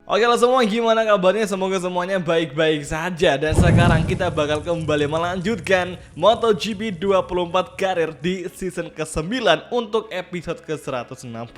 Oke lo semua, gimana kabarnya? Semoga semuanya baik-baik saja. Dan sekarang kita bakal kembali melanjutkan MotoGP 24 karir di season ke-9 untuk episode ke-160.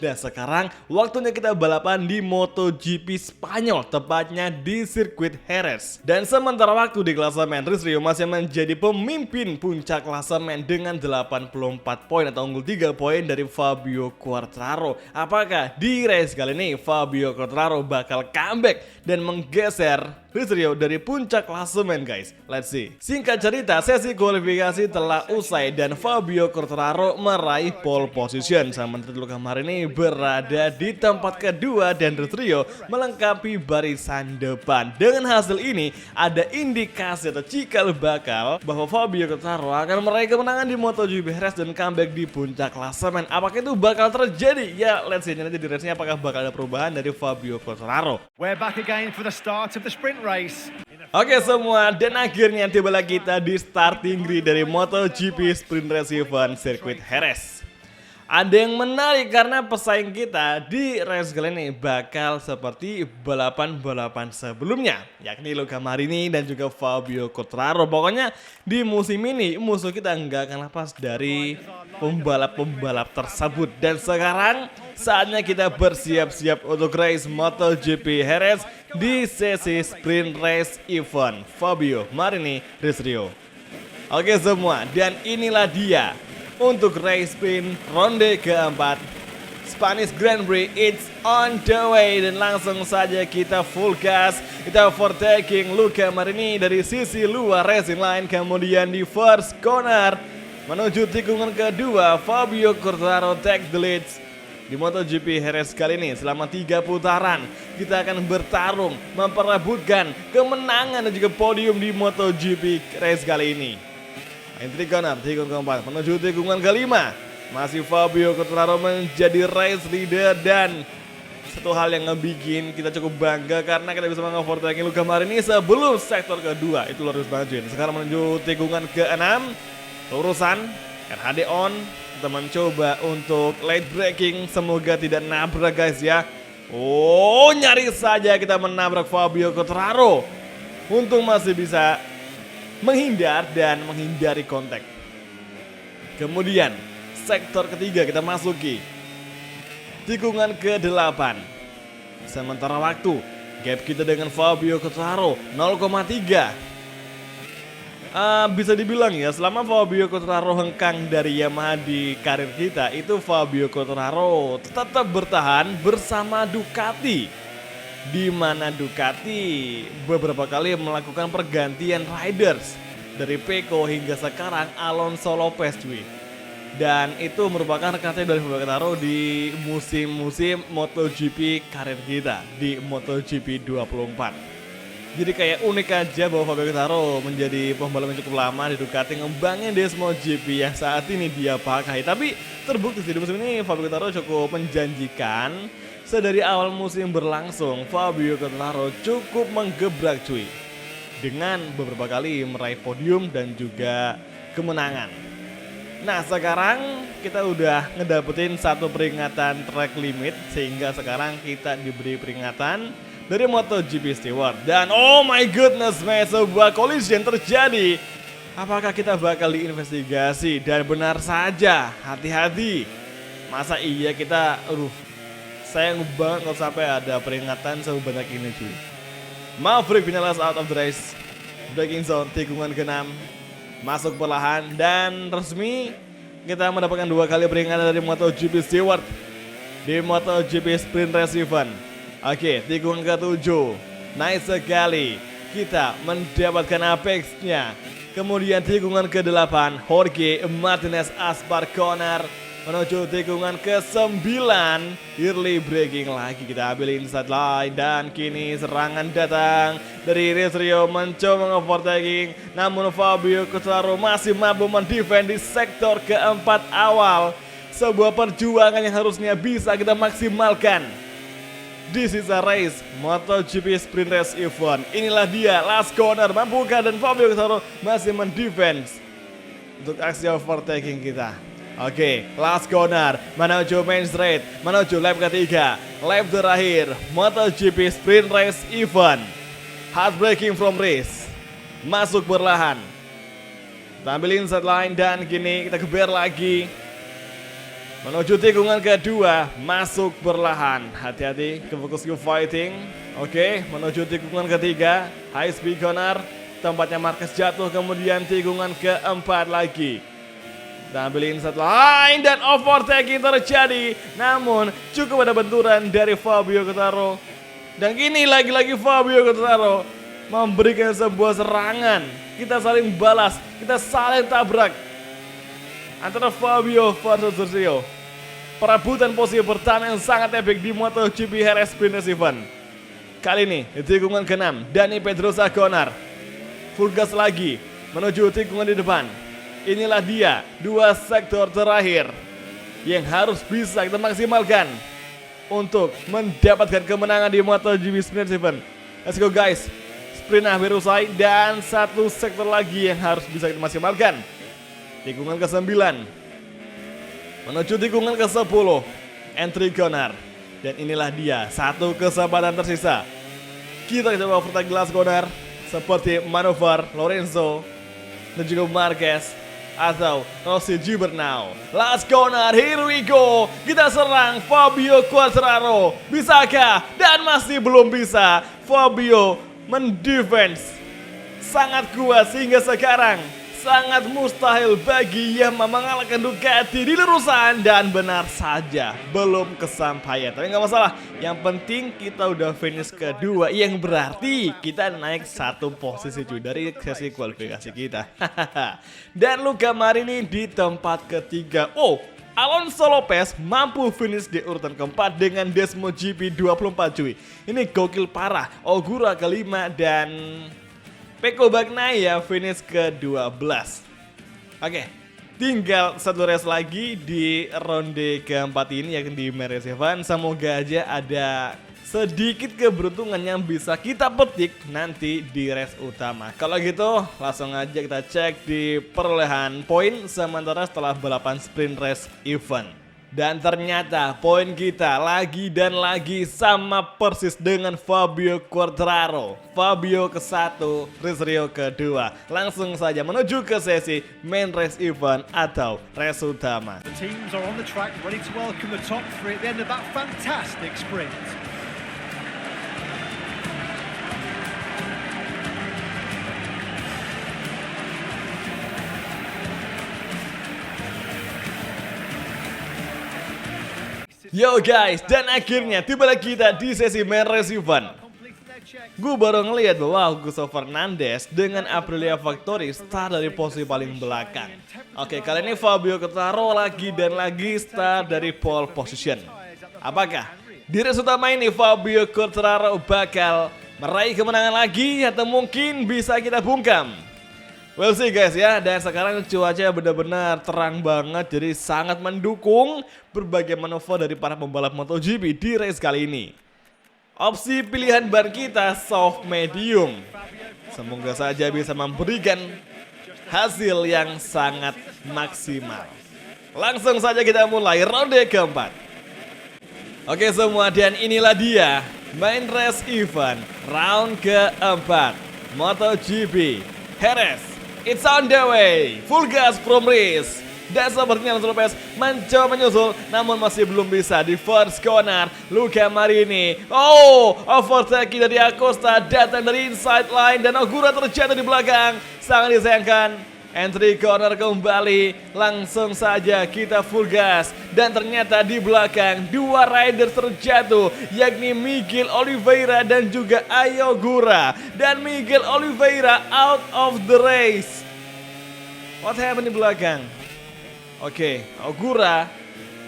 Dan sekarang waktunya kita balapan di MotoGP Spanyol, tepatnya di sirkuit Jerez. Dan sementara waktu di klasemen, Rio masih menjadi pemimpin puncak klasemen dengan 84 poin atau unggul 3 poin dari Fabio Quartararo. Apakah di race kali ini Fabio Quartararo bakal comeback dan menggeser Rio dari puncak klasemen, guys? Let's see. Singkat cerita, sesi kualifikasi telah usai dan Fabio Quartararo meraih pole position. Sementara kemarin ini berada di tempat kedua dan Rio melengkapi barisan depan. Dengan hasil ini ada indikasi atau cikal bakal bahwa Fabio Quartararo akan meraih kemenangan di MotoGP Jerez dan comeback di puncak klasemen. Apakah itu bakal terjadi? Ya, let's see nanti di race-nya apakah bakal ada perubahan dari Fabio Quartararo. We're back again for the start of the sprint race. Oke semua, dan akhirnya tibalah kita di starting grid dari MotoGP Sprint Race Event sirkuit Jerez. Ada yang menarik karena pesaing kita di race kali ini bakal seperti balapan-balapan sebelumnya, yakni Luca Marini dan juga Fabio Quartararo. Pokoknya di musim ini musuh kita nggak akan lepas dari pembalap-pembalap tersebut. Dan sekarang saatnya kita bersiap-siap untuk race MotoGP Jerez di sesi sprint race event Fabio Marini Rio. Oke semua, dan inilah dia untuk race sprint ronde keempat Spanish Grand Prix. It's on the way, dan langsung saja kita full gas, kita overtaking Luca Marini dari sisi luar racing line. Kemudian di first corner menuju tikungan kedua, Fabio Quartararo take the lead. Di MotoGP Jerez kali ini selama 3 putaran kita akan bertarung memperebutkan kemenangan dan juga podium di MotoGP race kali ini. Entry corner, tikungan keempat menuju tikungan kelima, masih Fabio Quartararo menjadi race leader. Dan satu hal yang ngebikin kita cukup bangga karena kita bisa mengovertaking Luca Marini sebelum sektor kedua, itu luar biasa. Sekarang menuju tikungan ke-6, lurusan RHD on, kita mencoba untuk late braking, semoga tidak nabrak, guys ya. Oh, nyaris saja kita menabrak Fabio Quartararo. Untung masih bisa menghindar dan menghindari kontak. Kemudian sektor ketiga kita masuki tikungan ke-8. Sementara waktu gap kita dengan Fabio Quartararo 0,3. Bisa dibilang ya, selama Fabio Quartararo hengkang dari Yamaha di karir kita, itu Fabio Quartararo tetap bertahan bersama Ducati, di mana Ducati beberapa kali melakukan pergantian riders dari Pecco hingga sekarang Alonso Lopez, cuy. Dan itu merupakan rekan dari Fabio Quartararo di musim-musim MotoGP karir kita di MotoGP 24. Jadi kayak unik aja bahwa Fabio Quartararo menjadi pembalap yang cukup lama di Ducati ngembangin Desmo GP yang saat ini dia pakai. Tapi terbukti di musim ini Fabio Quartararo cukup menjanjikan. Sedari awal musim berlangsung, Fabio Quartararo cukup menggebrak, cuy, dengan beberapa kali meraih podium dan juga kemenangan. Nah sekarang kita udah ngedapetin satu peringatan track limit, sehingga sekarang kita diberi peringatan dari MotoGP Steward. Dan oh my goodness man, sebuah collision terjadi. Apakah kita bakal diinvestigasi? Dan benar saja, hati-hati. Masa iya kita, sayang banget kalau sampai ada peringatan sebanyak ini, cuy. Maverick finalize out of the race. Braking zone, tikungan ke-6. Masuk perlahan dan resmi kita mendapatkan 2 kali peringatan dari MotoGP Steward di MotoGP Sprint Race Event. Oke, tikungan ke-7. Nice sekali. Kita mendapatkan apex-nya. Kemudian tikungan ke-8, Jorge Martinez Aspar corner menuju tikungan ke-9. Early braking lagi, kita ambil inside line. Dan kini serangan datang dari Rio mencoba overtaking, namun Fabio Quartararo masih mampu mendefend di sektor keempat awal. Sebuah perjuangan yang harusnya bisa kita maksimalkan di sisa race MotoGP Sprint Race Event. Inilah dia last corner, mampukah? Dan Fabio Quartararo masih mendefense untuk aksi overtaking kita. Oke, last corner menuju main straight, menuju lap ketiga. lap terakhir MotoGP Sprint Race Event. Heartbreaking from race. Masuk berlahan. Tampilin sideline dan gini kita geber lagi. Menuju tikungan kedua, masuk berlahan. Hati-hati, ke fokus ke fighting. Oke, menuju tikungan ketiga, high speed corner. Tempatnya Marquez jatuh, kemudian tikungan keempat lagi. Tampilin sideline dan overtaking terjadi. Namun cukup ada benturan dari Fabio Quartararo. Dan kini lagi-lagi Fabio Quartararo memberikan sebuah serangan. Kita saling balas, kita saling tabrak antara Fabio versus Sergio. Perebutan posisi pertama yang sangat epik di MotoGP Jerez Sprint Race Event. Kali ini di tikungan ke-6, Dani Pedrosa corner. Full gas lagi menuju tikungan di depan. Inilah dia, dua sektor terakhir yang harus bisa kita maksimalkan untuk mendapatkan kemenangan di MotoGP Sprint Race Event. Let's go guys. Sprint hampir usai dan satu sektor lagi yang harus bisa kita maksimalkan. Tikungan ke-9 menuju tikungan ke-10, entry corner. Dan inilah dia, satu kesempatan tersisa. Kita coba overtake glass corner seperti manuver Lorenzo dan juga Marquez atau Rossi Gibernau. Last corner, here we go. Kita serang Fabio Quartararo. Bisakah? Dan masih belum bisa. Fabio mendefense sangat kuat sehingga sekarang sangat mustahil bagi Yamaha mengalahkan Ducati di lurusan. Dan benar saja belum kesampaian, tapi nggak masalah. Yang penting kita udah finish kedua, yang berarti kita naik satu posisi cuy dari sesi kualifikasi kita. Dan Luca Marini di tempat ketiga. Oh, Alonso Lopez mampu finish di urutan keempat dengan Desmo GP 24 cuy. Ini gokil parah. Ogura kelima dan Pecco Bagnaia finish ke-12. Oke, tinggal satu race lagi di ronde keempat ini yakni di Jerez Event. Semoga aja ada sedikit keberuntungan yang bisa kita petik nanti di race utama. Kalau gitu langsung aja kita cek di perolehan poin sementara setelah balapan Sprint Race Event. Dan ternyata poin kita lagi dan lagi sama persis dengan Fabio Quartararo. Fabio ke-1, Sergio ke-2. Langsung saja menuju ke sesi main race event atau race utama. The teams are on the track ready to welcome the top three at the end of that fantastic sprint. Yo guys, dan akhirnya tibalah kita di sesi main race event. Gue baru ngeliat bahwa Augusto Fernandez dengan Aprilia Factory start dari posisi paling belakang. Oke, kali ini Fabio Quartararo lagi dan lagi start dari pole position. Apakah di race utama ini Fabio Quartararo bakal meraih kemenangan lagi atau mungkin bisa kita bungkam? We'll see guys ya. Dan sekarang cuaca benar-benar terang banget, jadi sangat mendukung berbagai manuver dari para pembalap MotoGP di race kali ini. Opsi pilihan ban kita soft medium. Semoga saja bisa memberikan hasil yang sangat maksimal. Langsung saja kita mulai ronde keempat. Oke semua, dan inilah dia main race event round keempat MotoGP Jerez. It's on the way, full gas from race. Dan sepertinya Alonso Lopez mencoba menyusul, namun masih belum bisa di first corner. Luca Marini, oh, overtaking dari Acosta datang dari inside line dan Ogura terjatuh di belakang. Sangat disayangkan. Entry corner kembali, langsung saja kita full gas. Dan ternyata di belakang dua rider terjatuh, yakni Miguel Oliveira dan juga Ai Ogura. Dan Miguel Oliveira out of the race. What happened di belakang? Oke, Ogura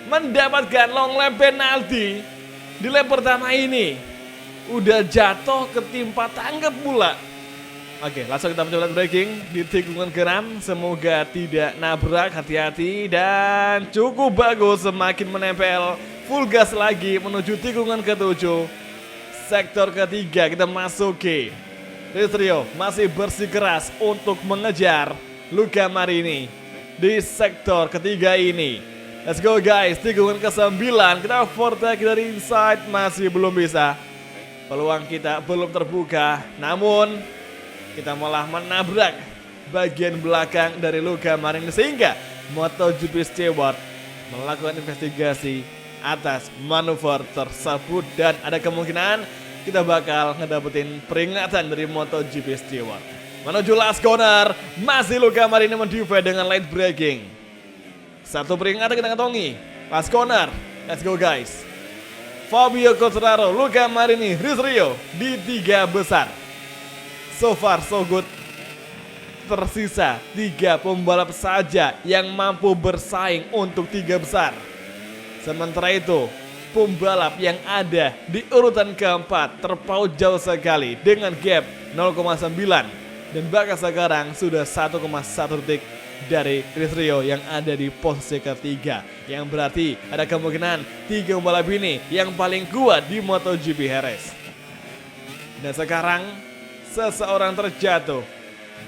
mendapatkan long lap penalti di lap pertama ini. Udah jatuh ketimpa tangga pula. Oke, langsung kita mencoba braking di tikungan ke-6. Semoga tidak nabrak, hati-hati. Dan cukup bagus, semakin menempel. Full gas lagi menuju tikungan ke-7. Sektor ketiga kita masuki. Sergio masih bersikeras untuk mengejar Luca Marini di sektor ketiga ini. Let's go guys, tikungan ke-9. Kita overtake dari inside, masih belum bisa. Peluang kita belum terbuka, namun kita malah menabrak bagian belakang dari Luca Marini sehingga MotoGP Steward melakukan investigasi atas manuver tersebut dan ada kemungkinan kita bakal ngedapetin peringatan dari MotoGP Steward. Menuju last corner, masih Luca Marini mendivide dengan late braking. Satu peringatan kita kantongi. Last corner, let's go guys. Fabio Quartararo, Luca Marini, Rins Rio di 3 besar. So far so good. Tersisa 3 pembalap saja yang mampu bersaing untuk 3 besar. Sementara itu, pembalap yang ada di urutan keempat terpaut jauh sekali dengan gap 0,9 dan bahkan sekarang sudah 1,1 detik dari Rins Rio yang ada di posisi ketiga, yang berarti ada kemungkinan 3 pembalap ini yang paling kuat di MotoGP Jerez. Dan sekarang seseorang terjatuh.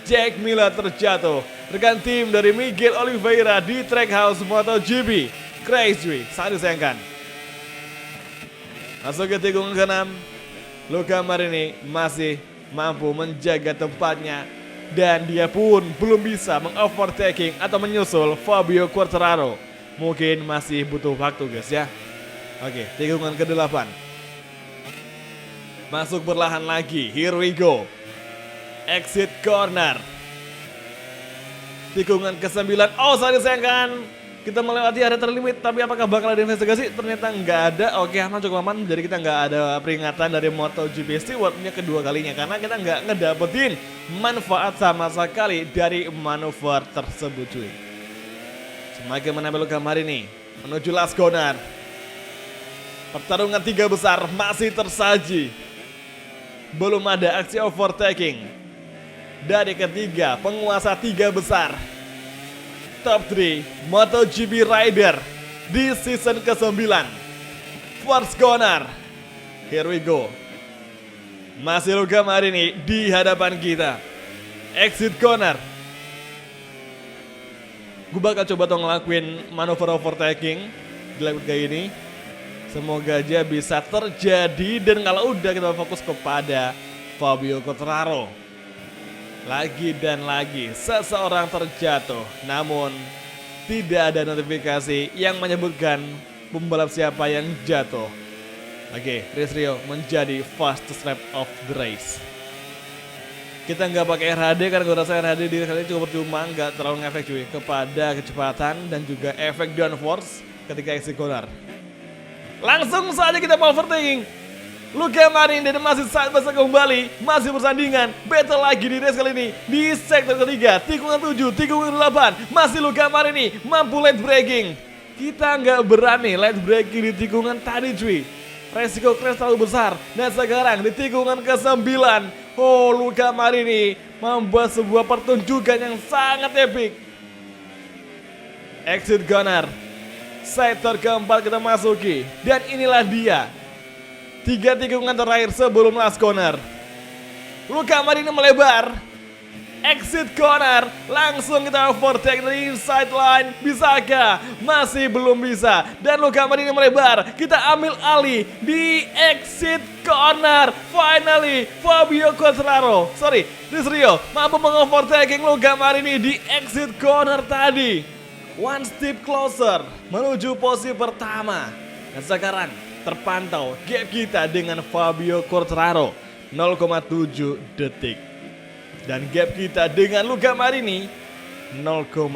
Jack Miller terjatuh. Rekan tim dari Miguel Oliveira di Trackhouse MotoGP. Crazy, sangat disayangkan. Masuk ke tikungan ke-6. Luca Marini masih mampu menjaga tempatnya dan dia pun belum bisa mengovertaking atau menyusul Fabio Quartararo. Mungkin masih butuh waktu guys ya. Oke, tikungan ke-8. Masuk perlahan lagi, here we go. Exit corner. Tikungan ke-9. Oh, saya disayangkan. Kita melewati area terlimit, tapi apakah bakal ada investigasi? Ternyata nggak ada. Oke, aman, cukup aman. Jadi kita nggak ada peringatan dari MotoGP Steward-nya kedua kalinya karena kita nggak ngedapetin manfaat sama sekali dari manuver tersebut cuy. Semakin menambah Luca Marini menuju last corner. Pertarungan 3 besar masih tersaji. Belum ada aksi overtaking dari ketiga penguasa 3 besar. Top 3 MotoGP Rider di season ke-9. First corner, here we go. Masih Luca Marini di hadapan kita. Exit corner. Gue bakal coba tuh ngelakuin manuver overtaking di lap kayak ini. Semoga aja bisa terjadi. Dan kalau udah kita fokus kepada Fabio Quartararo. Lagi dan lagi seseorang terjatuh, namun tidak ada notifikasi yang menyebutkan pembalap siapa yang jatuh. Oke, Rins Rio menjadi fastest lap of the race. Kita nggak pakai RHD karena gue rasa RHD di kali ini cukup percuma, nggak terlalu ngefek cuy kepada kecepatan dan juga efek downforce ketika exit corner. Langsung saja kita mau overtaking. Luca Marini dan masih saat masa kembali, masih bersandingan, battle lagi di race kali ini di sektor ketiga, tikungan 7, tikungan 8, masih Luca Marini mampu late braking. Kita nggak berani late braking di tikungan tadi cuy, resiko crash terlalu besar. Dan sekarang di tikungan ke-9, oh Luca Marini membuat sebuah pertunjukan yang sangat epic. Exit corner, sektor keempat kita masuki, dan inilah dia. 3 tikungan terakhir sebelum last corner. Luca Marini melebar. Exit corner. Langsung kita overtake dari inside line. Bisakah? Masih belum bisa. Dan Luca Marini melebar. Kita ambil alih di exit corner. Finally, Fabio Quartararo, Rins Rio mampu mengovertaking Luca Marini di exit corner tadi. One step closer menuju posisi pertama. Dan sekarang terpantau gap kita dengan Fabio Quartararo 0,7 detik. Dan gap kita dengan Luca Marini 0,5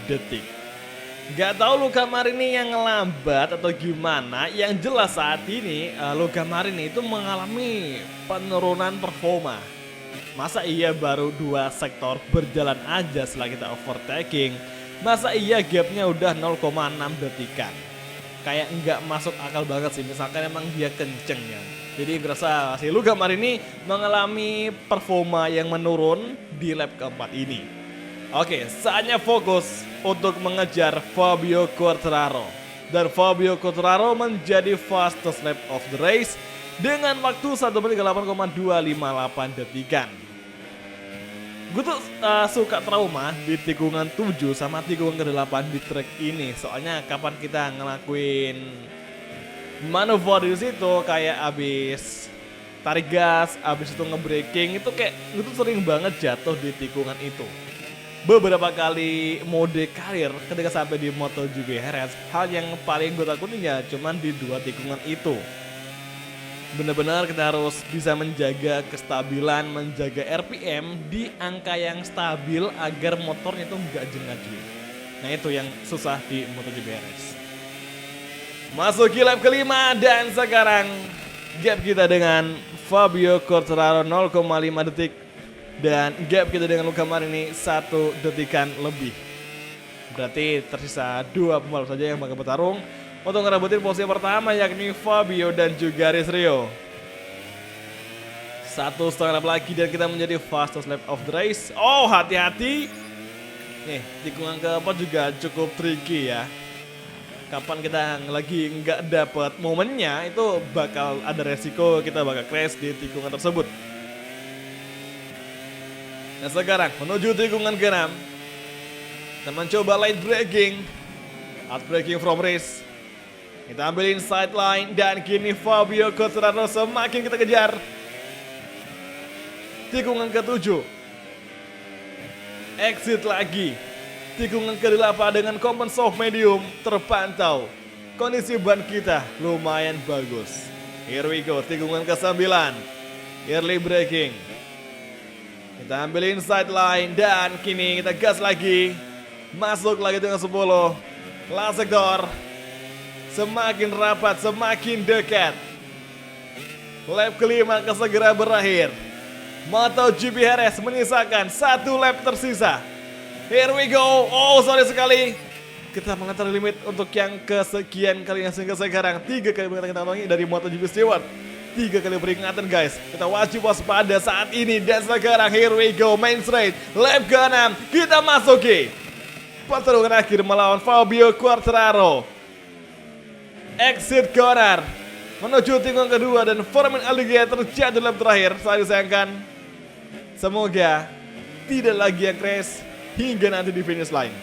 detik. Gak tahu Luca Marini yang ngelambat atau gimana. Yang jelas saat ini Luca Marini itu mengalami penurunan performa. Masa iya baru 2 sektor berjalan aja setelah kita overtaking. Masa iya gapnya udah 0,6 detikan. Kayak nggak masuk akal banget sih, misalkan emang dia kenceng ya. Jadi berasa si Luca Marini mengalami performa yang menurun di lap keempat ini. Oke, saatnya fokus untuk mengejar Fabio Quartararo. Dan Fabio Quartararo menjadi fastest lap of the race dengan waktu 1 menit 8,258 detikan. Gue tuh suka trauma di tikungan 7 sama tikungan ke-8 di track ini. Soalnya kapan kita ngelakuin manuver di situ kayak abis tarik gas, abis itu nge-braking, itu kayak gue tuh sering banget jatuh di tikungan itu. Beberapa kali mode karir ketika sampai di MotoGP Jerez, hal yang paling gue takutin ya cuman di 2 tikungan itu. Benar-benar kita harus bisa menjaga kestabilan, menjaga RPM di angka yang stabil agar motornya itu nggak jengah-jengah. Nah itu yang susah di MotoGP Jerez. Masuk ke lap kelima dan sekarang gap kita dengan Fabio Quartararo 0,5 detik dan gap kita dengan Luca Marini 1 detikan lebih. Berarti tersisa 2 pembalap saja yang bakal bertarung untuk ngerebutin posisi pertama, yakni Fabio dan juga Rizrio. 1,5 lap lagi dan kita menjadi fastest lap of the race. Oh, hati-hati. Nih, tikungan keempat juga cukup tricky ya. Kapan kita lagi nggak dapat momennya, itu bakal ada resiko kita bakal crash di tikungan tersebut. Nah sekarang menuju tikungan ke-6. Kita mencoba light braking, hard braking from race. Kita ambilin sideline dan kini Fabio Quartararo semakin kita kejar. Tikungan ke-7. Exit lagi. Tikungan ke-8 dengan common soft medium terpantau. Kondisi ban kita lumayan bagus. Here we go, tikungan ke-9. Early braking. Kita ambilin sideline dan kini kita gas lagi. Masuk lagi dengan 10. Last sektor. Semakin rapat, semakin dekat. Lap kelima akan segera berakhir. MotoGP Jerez menyisakan 1 lap tersisa. Here we go. Oh, sorry sekali. Kita mengantar limit untuk yang kesekian kalinya sehingga sekarang 3 kali peringatan kita ulangi dari MotoGP Stewart. 3 kali peringatan guys. Kita wajib waspada saat ini dan sekarang here we go. Main straight. Lap ke-6 kita masuki. Pertarungan akhir melawan Fabio Quartararo. Exit corner menuju tikungan kedua dan Fermin Aldeguer terjatuh di lap terakhir. Sangat disayangkan. Semoga tidak lagi yang crash hingga nanti di finish line.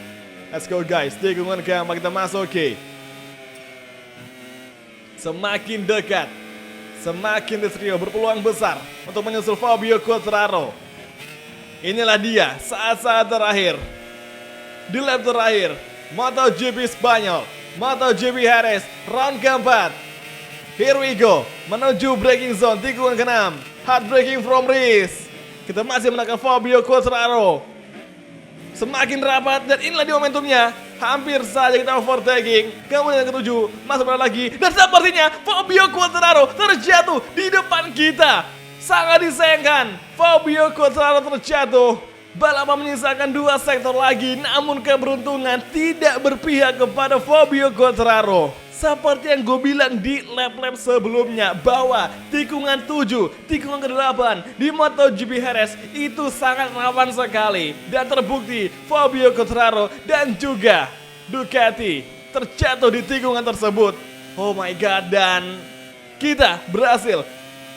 Let's go guys, tikungan keempat kita masuki. Semakin dekat, semakin Rizrio berpeluang besar untuk menyusul Fabio Quartararo. Inilah dia saat-saat terakhir di lap terakhir MotoGP Spanyol, MotoGP Jerez, round keempat. Here we go, menuju braking zone, tikungan ke-6. Hard braking from race. Kita masih menekan Fabio Quartararo. Semakin rapat dan inilah dia momentumnya. Hampir saja kita overtaking. Kemudian yang ke-7, masuk lagi. Dan sepertinya Fabio Quartararo terjatuh di depan kita. Sangat disayangkan, Fabio Quartararo terjatuh. Balapan menyisakan 2 sektor lagi, namun keberuntungan tidak berpihak kepada Fabio Quartararo. Seperti yang gue bilang di lap-lap sebelumnya bahwa tikungan 7, tikungan ke-8 di MotoGP Jerez itu sangat rawan sekali. Dan terbukti Fabio Quartararo dan juga Ducati terjatuh di tikungan tersebut. Oh my god, dan kita berhasil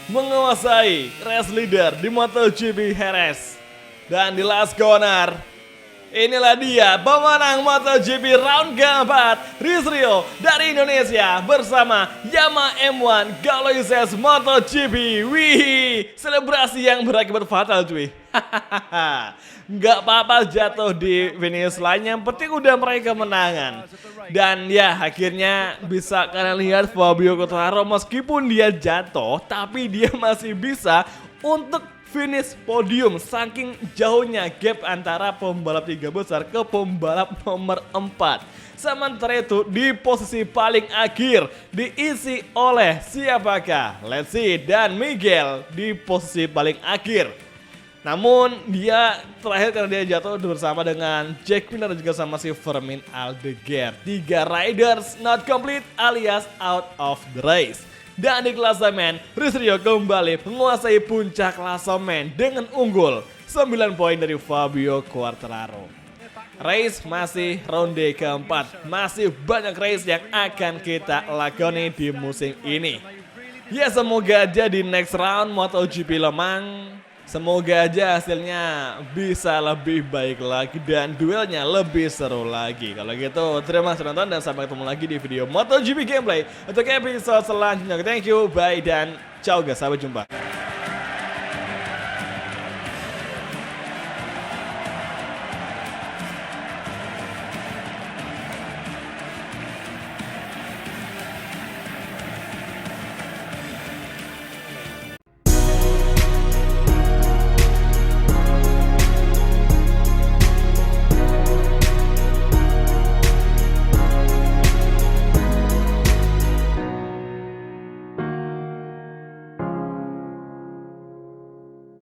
menguasai race leader di MotoGP Jerez. Dan di last corner, inilah dia pemenang MotoGP round keempat, Rizrio dari Indonesia bersama Yamaha M1 Galoises MotoGP. Wih, selebrasi yang berakibat fatal cuy. Nggak apa-apa jatuh di finish line, yang penting udah meraih kemenangan. Dan ya akhirnya bisa kalian lihat Fabio Quartararo meskipun dia jatuh, tapi dia masih bisa untuk finish podium saking jauhnya gap antara pembalap 3 besar ke pembalap nomor 4. Sementara itu di posisi paling akhir diisi oleh siapakah? Let's see, dan Miguel di posisi paling akhir. Namun dia terakhir karena dia jatuh bersama dengan Jack Miller dan juga sama si Fermin Aldeguer. 3 riders not complete alias out of the race. Dan di klasemen, Rizrio kembali menguasai puncak klasemen dengan unggul 9 poin dari Fabio Quartararo. Race masih ronde keempat, masih banyak race yang akan kita lakoni di musim ini. Ya semoga aja di next round MotoGP Le Mans Semoga aja hasilnya bisa lebih baik lagi dan duelnya lebih seru lagi. Kalau gitu, terima kasih nonton dan sampai ketemu lagi di video MotoGP gameplay untuk episode selanjutnya. Thank you, bye dan ciao guys, sampai jumpa.